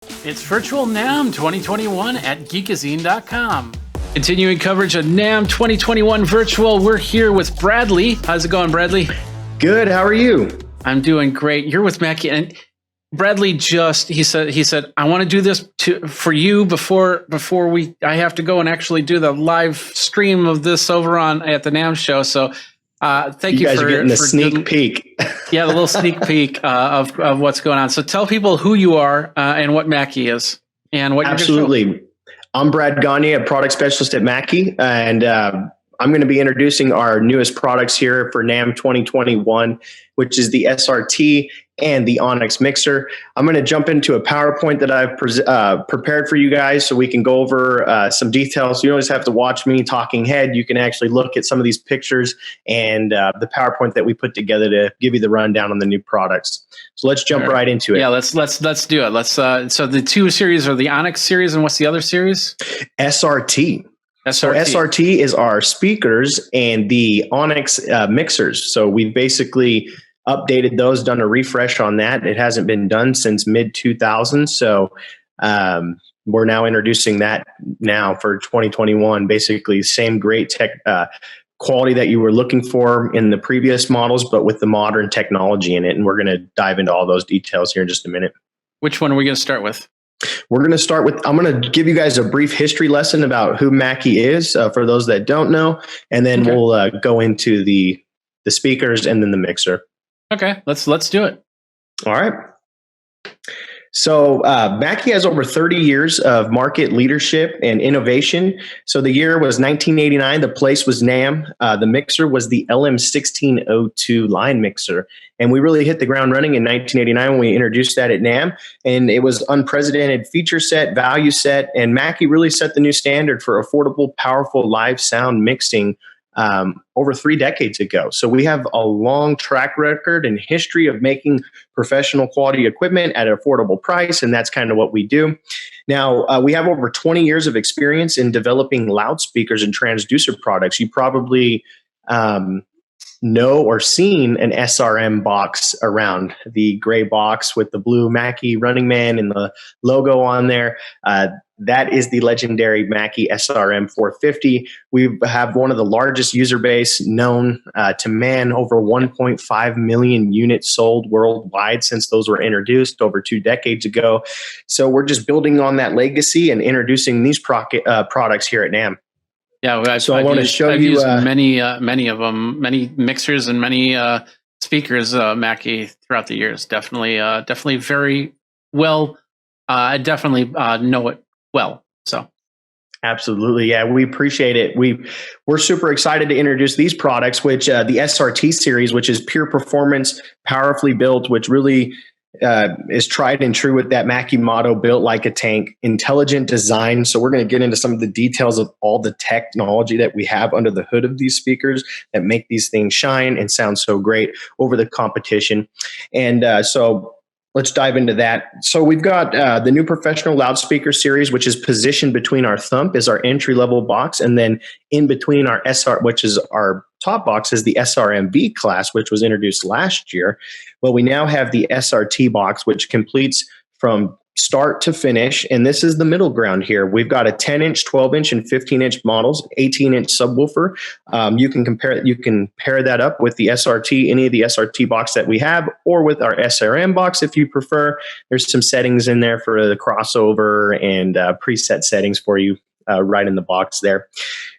It's Virtual NAMM 2021 at geekazine.com. Continuing coverage of NAMM 2021 Virtual, we're here with Bradley. How's it going, Bradley? Good. How are you? I'm doing great. You're with Mackie, and Bradley he said I want to do this for you before I have to go and actually do the live stream of this over at the NAMM show. So thank you guys for are getting the sneak peek. Yeah, the little sneak peek of what's going on. So tell people who you are and what Mackie is and what you're Absolutely. I'm Brad Gagne, a product specialist at Mackie, and I'm going to be introducing our newest products here for NAMM 2021, which is the SRT and the Onyx Mixer. I'm going to jump into a PowerPoint that I've prepared for you guys so we can go over some details. You don't just have to watch me talking head. You can actually look at some of these pictures and the PowerPoint that we put together to give you the rundown on the new products. So let's jump right into it. Yeah, let's do it. So the two series are the Onyx series, and what's the other series? SRT. So SRT is our speakers, and the Onyx mixers. So we've basically updated those, done a refresh on that. It hasn't been done since mid-2000s. So we're now introducing that now for 2021. Basically, same great tech quality that you were looking for in the previous models, but with the modern technology in it. And we're going to dive into all those details here in just a minute. Which one are we going to start with? We're going to start with, I'm going to give you guys a brief history lesson about who Mackie is for those that don't know. And then we'll go into the speakers and then the mixer. Okay, let's do it. All right. So Mackie has over 30 years of market leadership and innovation. So the year was 1989. The place was NAMM. The mixer was the LM1602 line mixer. And we really hit the ground running in 1989 when we introduced that at NAMM. And it was unprecedented feature set, value set. And Mackie really set the new standard for affordable, powerful live sound mixing over 3 decades ago. So we have a long track record and history of making professional quality equipment at an affordable price, and that's kind of what we do. Now, we have over 20 years of experience in developing loudspeakers and transducer products. You probably know or seen an SRM box around, the gray box with the blue Mackie Running Man and the logo on there. That is the legendary Mackie SRM 450. We have one of the largest user base known to man, over 1.5 million units sold worldwide since those were introduced over 2 decades ago. So we're just building on that legacy and introducing these products here at NAMM. Yeah, I've used many of them, many mixers and many speakers, Mackie, throughout the years. Definitely very well. I definitely know it well. So, absolutely, yeah, we appreciate it. We're super excited to introduce these products, which the SRT series, which is pure performance, powerfully built, which really is tried and true with that Mackie motto, built like a tank, intelligent design. So we're going to get into some of the details of all the technology that we have under the hood of these speakers that make these things shine and sound so great over the competition. And so let's dive into that. So we've got the new professional loudspeaker series, which is positioned between our thump is our entry-level box, and then in between our SR, which is our top box, is the SRM-V class, which was introduced last year. Well, we now have the SRT box, which completes from start to finish, and this is the middle ground here. We've got a 10-inch, 12-inch, and 15-inch models, 18-inch subwoofer. You can pair that up with the SRT, any of the SRT box that we have, or with our SRM box if you prefer. There's some settings in there for the crossover and preset settings for you right in the box there.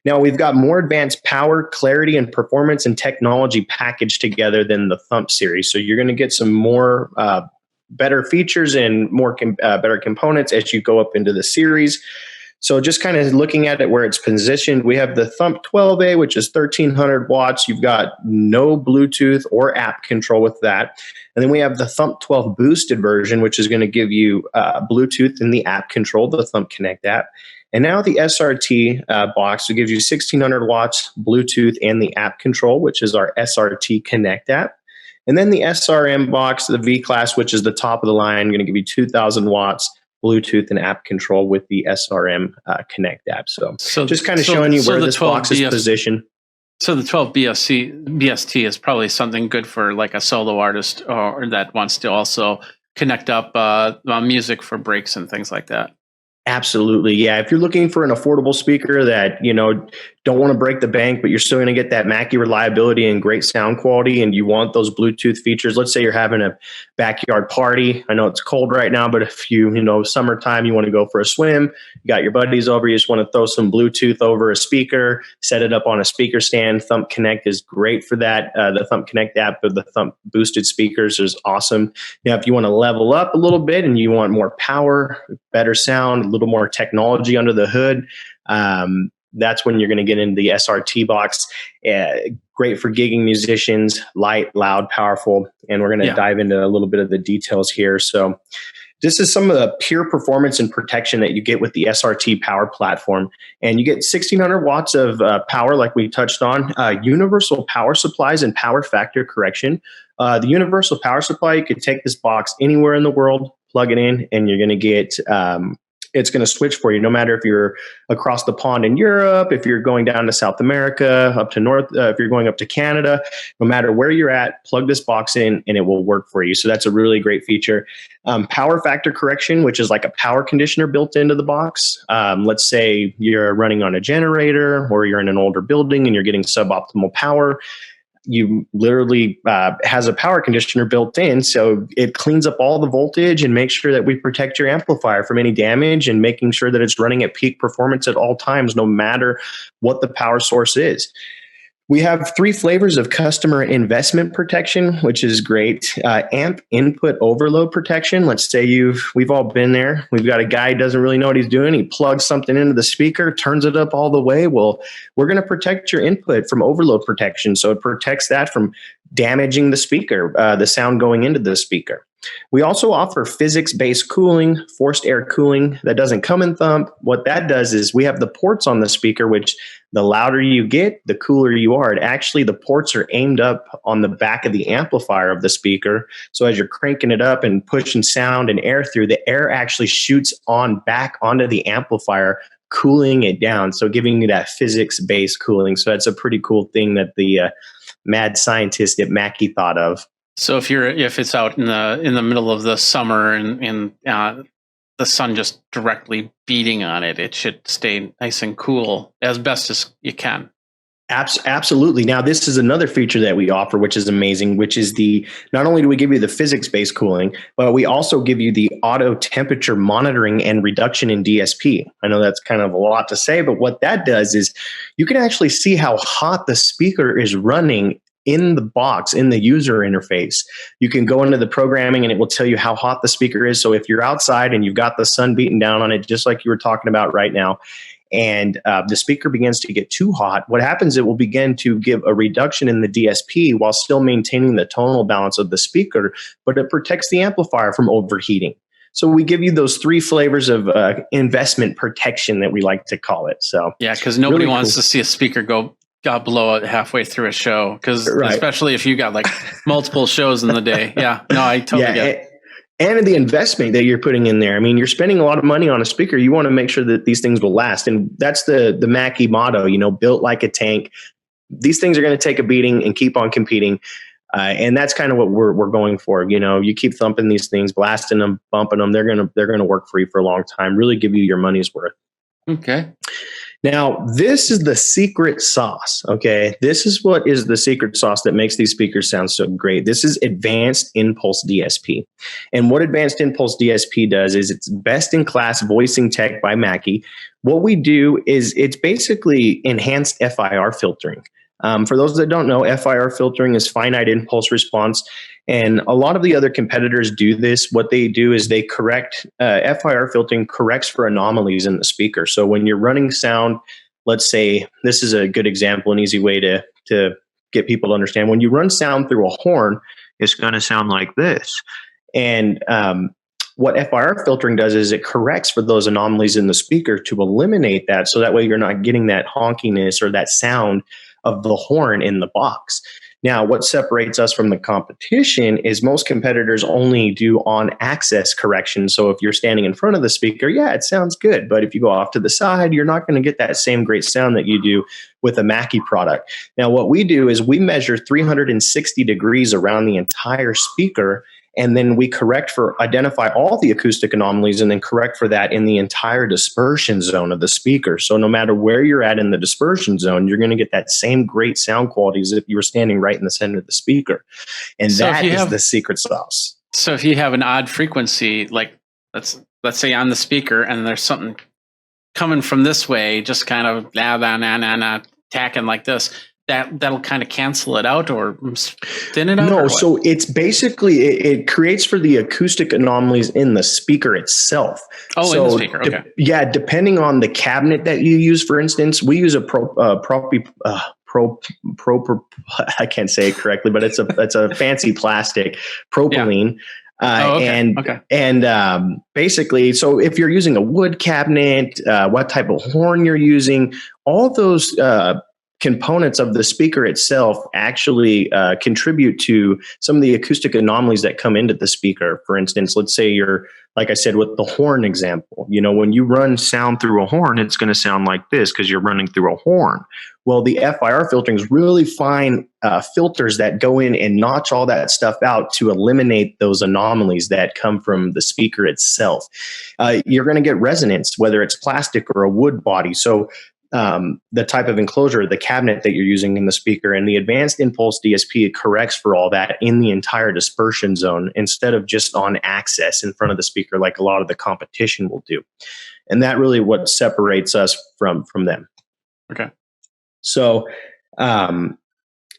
Now we've got more advanced power, clarity, and performance and technology packaged together than the Thump series. So you're going to get some more better features and more better components as you go up into the series. So just kind of looking at it where it's positioned, we have the Thump 12A, which is 1,300 watts. You've got no Bluetooth or app control with that. And then we have the Thump 12 boosted version, which is going to give you Bluetooth and the app control, the Thump Connect app. And now the SRT box will give you 1,600 watts, Bluetooth, and the app control, which is our SRT Connect app. And then the SRM box, the V class, which is the top of the line, going to give you 2,000 watts, Bluetooth, and app control with the SRM Connect app. So just kind of showing you where this box is positioned. So the 12 BST is probably something good for like a solo artist or that wants to also connect up music for breaks and things like that. Absolutely. Yeah. If you're looking for an affordable speaker that, don't want to break the bank, but you're still going to get that Mackie reliability and great sound quality, and you want those Bluetooth features, let's say you're having a backyard party. I know it's cold right now, but if summertime, you want to go for a swim, you got your buddies over, you just want to throw some Bluetooth over a speaker, set it up on a speaker stand. Thump Connect is great for that. The Thump Connect app with the Thump boosted speakers is awesome. Now, if you want to level up a little bit and you want more power, better sound, a little more technology under the hood, that's when you're going to get into the SRT box. Great for gigging musicians, light, loud, powerful. And we're going to dive into a little bit of the details here. So this is some of the pure performance and protection that you get with the SRT power platform. And you get 1600 watts of power, like we touched on, universal power supplies and power factor correction. The universal power supply, you could take this box anywhere in the world, plug it in, and you're going to get it's going to switch for you, no matter if you're across the pond in Europe, if you're going down to South America, up to North, if you're going up to Canada, no matter where you're at, plug this box in and it will work for you. So that's a really great feature. Power factor correction, which is like a power conditioner built into the box. Let's say you're running on a generator or you're in an older building and you're getting suboptimal power. You literally has a power conditioner built in, so it cleans up all the voltage and makes sure that we protect your amplifier from any damage and making sure that it's running at peak performance at all times, no matter what the power source is. We have 3 flavors of customer investment protection, which is great. Amp input overload protection. Let's say we've all been there. We've got a guy who doesn't really know what he's doing. He plugs something into the speaker, turns it up all the way. Well, we're going to protect your input from overload protection. So it protects that from damaging the speaker, the sound going into the speaker. We also offer physics-based cooling, forced air cooling that doesn't come in Thump. What that does is we have the ports on the speaker, which the louder you get, the cooler you are. Actually, the ports are aimed up on the back of the amplifier of the speaker. So as you're cranking it up and pushing sound and air through, the air actually shoots back onto the amplifier, cooling it down. So giving you that physics-based cooling. So that's a pretty cool thing that the mad scientist at Mackie thought of. So if it's out in the middle of the summer and the sun just directly beating on it, it should stay nice and cool as best as you can. Absolutely. Now, this is another feature that we offer, which is amazing, which is not only do we give you the physics-based cooling, but we also give you the auto temperature monitoring and reduction in DSP. I know that's kind of a lot to say, but what that does is you can actually see how hot the speaker is running in the box, in the user interface. You can go into the programming and it will tell you how hot the speaker is. So if you're outside and you've got the sun beating down on it, just like you were talking about right now, and the speaker begins to get too hot, what happens, it will begin to give a reduction in the DSP while still maintaining the tonal balance of the speaker, but it protects the amplifier from overheating. So we give you those 3 flavors of investment protection that we like to call it. So yeah, because nobody wants to see a speaker go blow it halfway through a show, because especially if you got like multiple shows in the day. Yeah, no, I totally get it. And the investment that you're putting in there. I mean, you're spending a lot of money on a speaker. You want to make sure that these things will last. And that's the Mackie motto, built like a tank. These things are going to take a beating and keep on competing. And that's kind of what we're going for. You keep thumping these things, blasting them, bumping them. They're going to work for you for a long time, really give you your money's worth. Okay. Now, this is the secret sauce, okay? This is what is the secret sauce that makes these speakers sound so great. This is Advanced Impulse DSP. And what Advanced Impulse DSP does is it's best-in-class voicing tech by Mackie. What we do is it's basically enhanced FIR filtering. For those that don't know, FIR filtering is finite impulse response. And a lot of the other competitors do this. What they do is they correct, FIR filtering corrects for anomalies in the speaker. So when you're running sound, let's say, this is a good example, an easy way to get people to understand. When you run sound through a horn, it's going to sound like this. And what FIR filtering does is it corrects for those anomalies in the speaker to eliminate that. So that way you're not getting that honkiness or that sound of the horn in the box. Now, what separates us from the competition is most competitors only do on-axis correction. So if you're standing in front of the speaker, yeah, it sounds good. But if you go off to the side, you're not going to get that same great sound that you do with a Mackie product. Now, what we do is we measure 360 degrees around the entire speaker, And then we identify all the acoustic anomalies and then correct for that in the entire dispersion zone of the speaker. So no matter where you're at in the dispersion zone, you're going to get that same great sound quality as if you were standing right in the center of the speaker. And so that is the secret sauce. So if you have an odd frequency, like let's say on the speaker, and there's something coming from this way, just kind of tacking like this, that'll kind of cancel it out or thin it out? No, so it's basically, it creates for the acoustic anomalies in the speaker itself. Oh, so in the speaker, okay. Depending on the cabinet that you use, for instance, we use a I can't say it correctly, but it's a fancy plastic propylene. Basically, so if you're using a wood cabinet, what type of horn you're using, all those components of the speaker itself actually contribute to some of the acoustic anomalies that come into the speaker. For instance, let's say like I said, with the horn example, when you run sound through a horn, it's going to sound like this because you're running through a horn. Well, the FIR filtering is really fine filters that go in and notch all that stuff out to eliminate those anomalies that come from the speaker itself. You're going to get resonance, whether it's plastic or a wood body. So the type of enclosure, the cabinet that you're using in the speaker, and the advanced impulse DSP corrects for all that in the entire dispersion zone instead of just on access in front of the speaker like a lot of the competition will do. And that really what separates us from them. Okay. So, and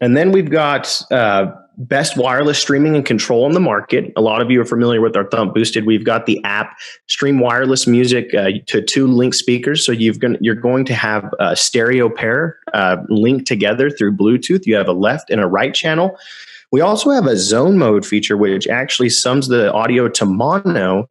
then we've got best wireless streaming and control in the market. A lot of you are familiar with our Thump Boosted. We've got the app, stream wireless music to 2 link speakers. So you're going to have a stereo pair linked together through Bluetooth. You have a left and a right channel. We also have a zone mode feature, which actually sums the audio to mono.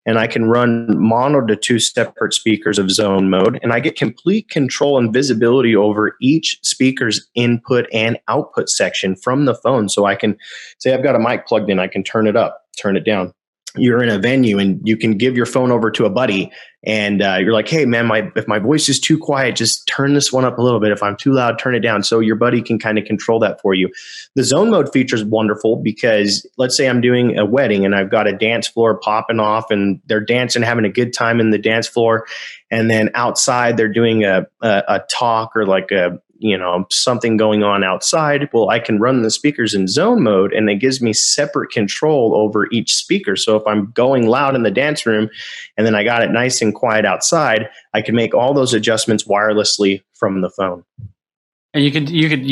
And I can run mono to 2 separate speakers of zone mode. And I get complete control and visibility over each speaker's input and output section from the phone. So I can say I've got a mic plugged in, I can turn it up, turn it down. You're in a venue and you can give your phone over to a buddy and you're like, hey man, if my voice is too quiet, just turn this one up a little bit. If I'm too loud, turn it down. So your buddy can kind of control that for you. The zone mode feature is wonderful because let's say I'm doing a wedding and I've got a dance floor popping off and they're dancing, having a good time in the dance floor. And then outside they're doing a talk or like something going on outside. Well, I can run the speakers in zone mode and it gives me separate control over each speaker. So if I'm going loud in the dance room and then I got it nice and quiet outside, I can make all those adjustments wirelessly from the phone. And you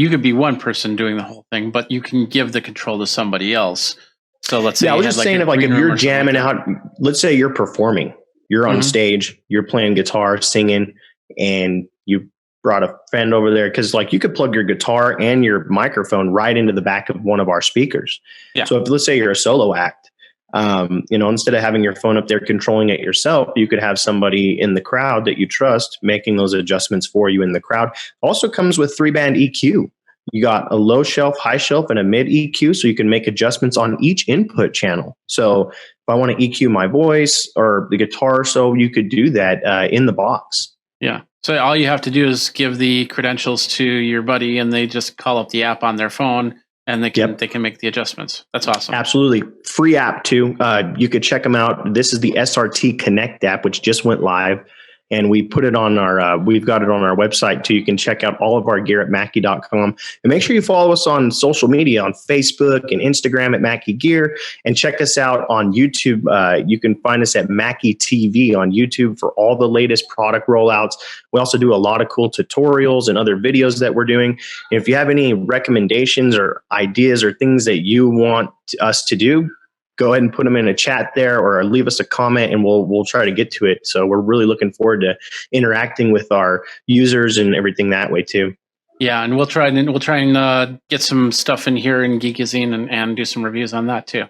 could be one person doing the whole thing, but you can give the control to somebody else. So let's say I was just saying if you're jamming out, let's say you're performing, you're on stage, you're playing guitar, singing, and you brought a friend over there because you could plug your guitar and your microphone right into the back of one of our speakers. Yeah. So if let's say you're a solo act, instead of having your phone up there controlling it yourself, you could have somebody in the crowd that you trust making those adjustments for you in the crowd. Also comes with 3-band EQ. You got a low shelf, high shelf, and a mid EQ, so you can make adjustments on each input channel. So if I want to EQ my voice or the guitar, so you could do that in the box. Yeah. So all you have to do is give the credentials to your buddy, and they just call up the app on their phone, and they can make the adjustments. That's awesome. Absolutely. Free app too. You could check them out. This is the SRT Connect app, which just went live. And we put it on we've got it on our website too. You can check out all of our gear at Mackie.com. And make sure you follow us on social media, on Facebook and Instagram at Mackie Gear. And check us out on YouTube. You can find us at Mackie TV on YouTube for all the latest product rollouts. We also do a lot of cool tutorials and other videos that we're doing. And if you have any recommendations or ideas or things that you want us to do, go ahead and put them in a chat there or leave us a comment and we'll try to get to it. So we're really looking forward to interacting with our users and everything that way too. Yeah, and we'll try and get some stuff in here in Geekazine and do some reviews on that too.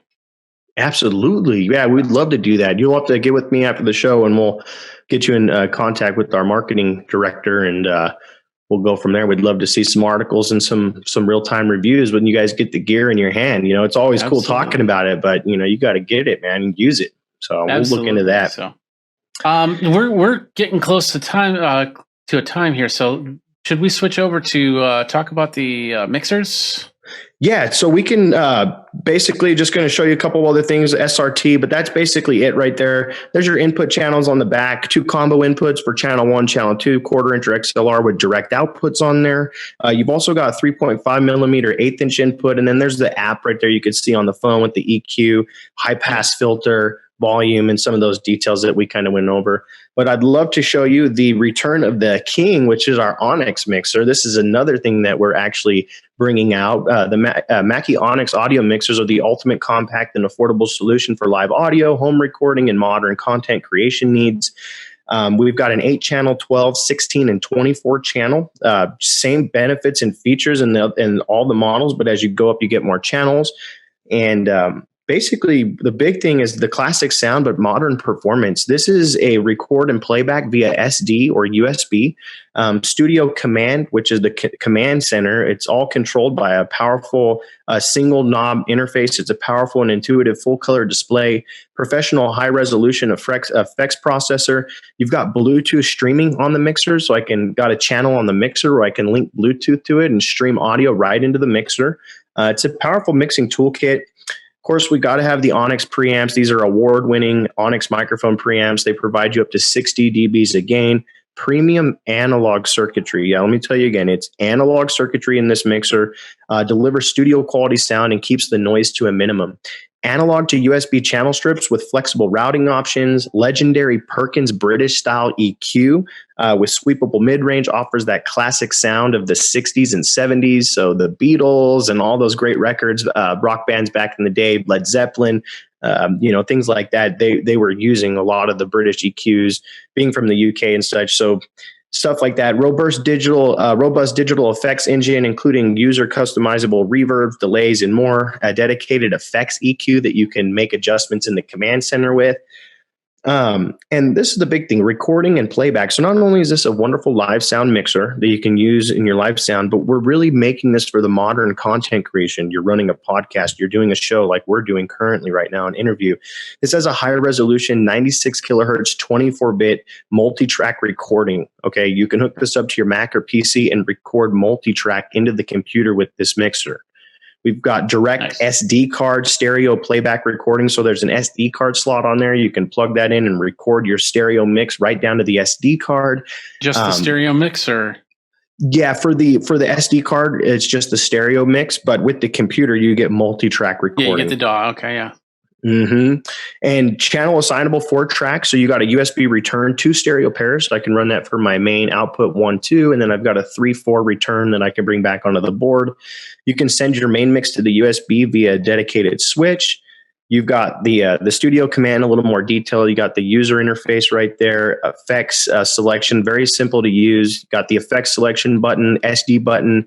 Absolutely. Yeah, we'd love to do that. You'll have to get with me after the show and we'll get you in contact with our marketing director and we'll go from there. We'd love to see some articles and some real-time reviews when you guys get the gear in your hand. It's always cool talking about it, but you got to get it, man, and use it. So we'll look into that. So, we're getting close to time here. So should we switch over to talk about the mixers? Yeah, so we can basically just going to show you a couple other things, SRT, but that's basically it right there. There's your input channels on the back, 2 combo inputs for channel 1, channel 2, quarter-inch or XLR with direct outputs on there. You've also got 3.5 millimeter 1/8 input, and then there's the app right there you can see on the phone with the EQ, high-pass filter, volume, and some of those details that we kind of went over. But I'd love to show you the return of the king, which is our Onyx mixer. This is another thing that we're actually bringing out. The Mackie Onyx audio mixers are the ultimate compact and affordable solution for live audio, home recording, and modern content creation needs. We've got an 8-channel, 12, 16, and 24 channel. Same benefits and features in all the models, but as you go up, you get more channels. And basically, the big thing is the classic sound, but modern performance. This is a record and playback via SD or USB. Studio Command, which is the command center. It's all controlled by a powerful single knob interface. It's a powerful and intuitive full color display, professional high resolution effects processor. You've got Bluetooth streaming on the mixer. So got a channel on the mixer where I can link Bluetooth to it and stream audio right into the mixer. It's a powerful mixing toolkit. Of course, we got to have the Onyx preamps. These are award-winning Onyx microphone preamps. They provide you up to 60 dBs of gain. Premium analog circuitry. Yeah, let me tell you again, it's analog circuitry in this mixer. Delivers studio quality sound and keeps the noise to a minimum. Analog to USB channel strips with flexible routing options. Legendary Perkins British style EQ with sweepable mid-range offers that classic sound of the 60s and 70s. So the Beatles and all those great records, rock bands back in the day, Led Zeppelin, things like that. They were using a lot of the British EQs, being from the UK and such. So stuff like that. Robust digital effects engine, including user customizable reverb, delays, and more. A dedicated effects EQ that you can make adjustments in the command center with. And this is the big thing, recording and playback. So not only is this a wonderful live sound mixer that you can use in your live sound, but we're really making this for the modern content creation. You're running a podcast, you're doing a show like we're doing currently right now, an interview. This has a higher resolution, 96 kilohertz, 24-bit multi-track recording. Okay, you can hook this up to your Mac or PC and record multi-track into the computer with this mixer. We've got direct SD card stereo playback recording. So there's an SD card slot on there. You can plug that in and record your stereo mix right down to the SD card. Just the stereo mix, or? Yeah, for the SD card, it's just the stereo mix. But with the computer, you get multi-track recording. Yeah, you get the DAW. Okay, yeah. Mm-hmm. And channel assignable 4 tracks. So you got a USB return, 2 stereo pairs. So I can run that for my main output 1, 2, and then I've got a 3-4 return that I can bring back onto the board. You can send your main mix to the USB via a dedicated switch. You've got the studio command, a little more detail. You got the user interface right there. Effects selection, very simple to use. Got the effects selection button, SD button.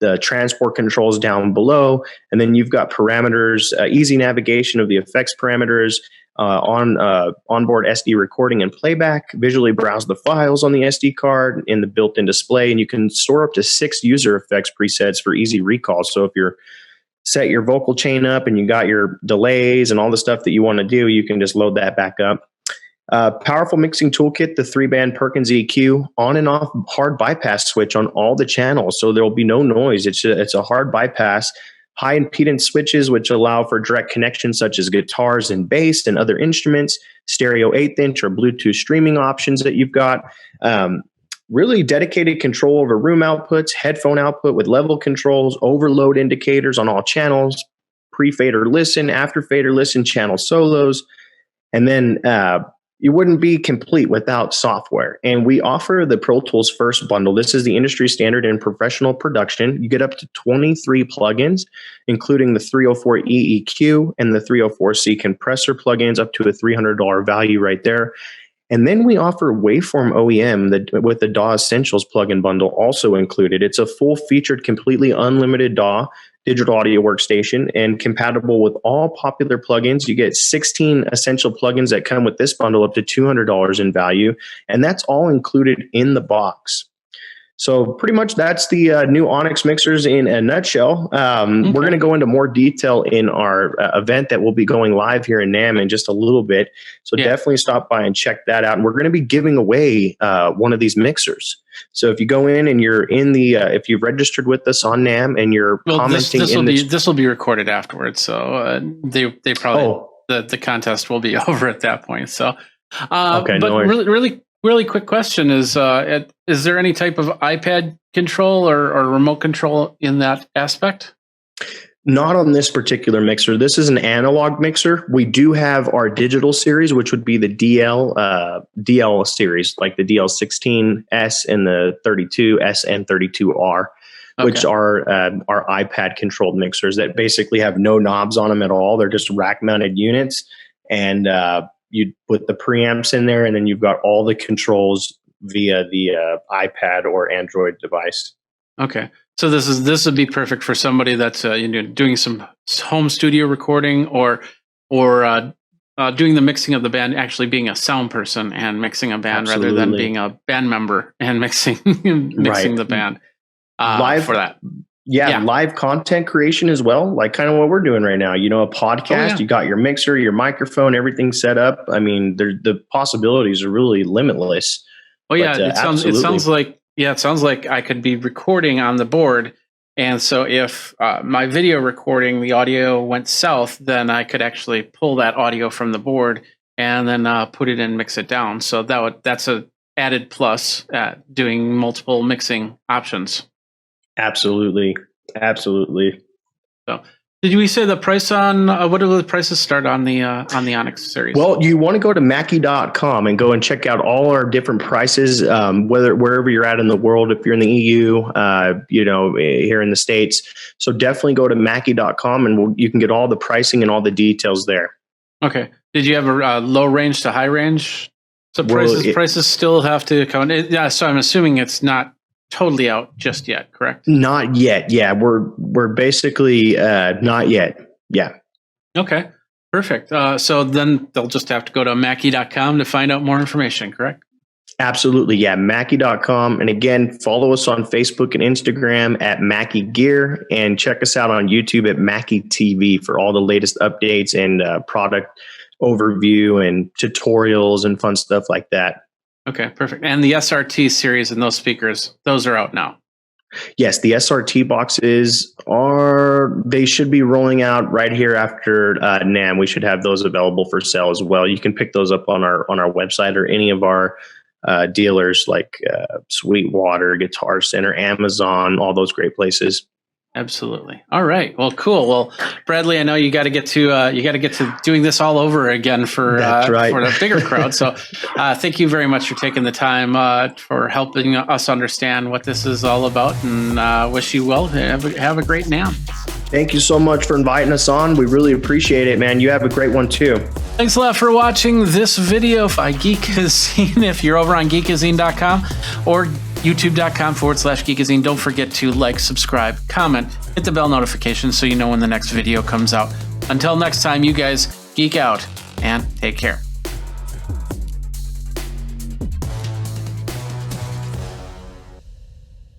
The transport controls down below, and then you've got parameters, easy navigation of the effects parameters, onboard SD recording and playback, visually browse the files on the SD card in the built-in display, and you can store up to 6 user effects presets for easy recall. So if you're set your vocal chain up and you got your delays and all the stuff that you want to do, you can just load that back up. Powerful mixing toolkit, the 3-band Perkins EQ, on and off hard bypass switch on all the channels, so there will be no noise. It's a hard bypass. High impedance switches, which allow for direct connections such as guitars and bass and other instruments. Stereo 1/8 or Bluetooth streaming options that you've got. Really dedicated control over room outputs, headphone output with level controls, overload indicators on all channels, pre-fader listen, after fader listen, channel solos, and then you wouldn't be complete without software. And we offer the Pro Tools First bundle. This is the industry standard in professional production. You get up to 23 plugins, including the 304E EQ and the 304C compressor plugins, up to a $300 value right there. And then we offer Waveform OEM with the DAW Essentials plugin bundle also included. It's a full-featured, completely unlimited DAW digital audio workstation and compatible with all popular plugins. You get 16 essential plugins that come with this bundle, up to $200 in value, and that's all included in the box. So pretty much that's the new Onyx Mixers in a nutshell. We're going to go into more detail in our event that will be going live here in NAMM in just a little bit. So definitely stop by and check that out. And we're going to be giving away one of these mixers. So if you go in and you're in the, if you've registered with us on NAMM and you're commenting, this will be recorded afterwards. So they probably the contest will be over at that point. So okay, but really quick question is there any type of iPad control or remote control in that aspect? Not on this particular mixer. This is an analog mixer. We do have our digital series, which would be the DL series, like the DL16S and the 32S and 32R, which are iPad controlled mixers that basically have no knobs on them at all. They're just rack mounted units, and you put the preamps in there, and then you've got all the controls via the iPad or Android device. Okay, so this would be perfect for somebody that's doing some home studio recording or doing the mixing of the band, actually being a sound person and mixing a band rather than being a band member and mixing the band. Live for that. Yeah, live content creation as well, like kind of what we're doing right now. A podcast, you got your mixer, your microphone, everything set up. I mean, the possibilities are really limitless. Oh yeah, it sounds like I could be recording on the board, and so if my video recording, the audio went south, then I could actually pull that audio from the board and then put it in, mix it down. So that's a added plus at doing multiple mixing options. Absolutely. So, did we say the price on what do the prices start on the Onyx series? Well, you want to go to Mackie.com and go and check out all our different prices, wherever you're at in the world. If you're in the EU, here in the States, so definitely go to Mackie.com and you can get all the pricing and all the details there. Okay. Did you have a low range to high range? So prices still have to come. So I'm assuming it's not totally out just yet, correct? Not yet. Yeah, we're basically not yet. Yeah. Okay, perfect. So then they'll just have to go to Mackie.com to find out more information, correct? Absolutely. Yeah, Mackie.com. And again, follow us on Facebook and Instagram at Mackie Gear, and check us out on YouTube at Mackie TV for all the latest updates and product overview and tutorials and fun stuff like that. Okay, perfect. And the SRT series and those speakers, those are out now. Yes, the SRT boxes they should be rolling out right here after NAMM. We should have those available for sale as well. You can pick those up on our website or any of our dealers like Sweetwater, Guitar Center, Amazon, all those great places. Absolutely. All right. Well, cool. Well, Bradley, I know you got to get to doing this all over again for the bigger crowd. So, thank you very much for taking the time for helping us understand what this is all about, and wish you well. Have a great NAMM. Thank you so much for inviting us on. We really appreciate it, man. You have a great one too. Thanks a lot for watching this video by Geekazine. If you're over on geekazine.com or youtube.com/Geekazine. Don't forget to like, subscribe, comment, hit the bell notification so you know when the next video comes out. Until next time, you guys geek out and take care.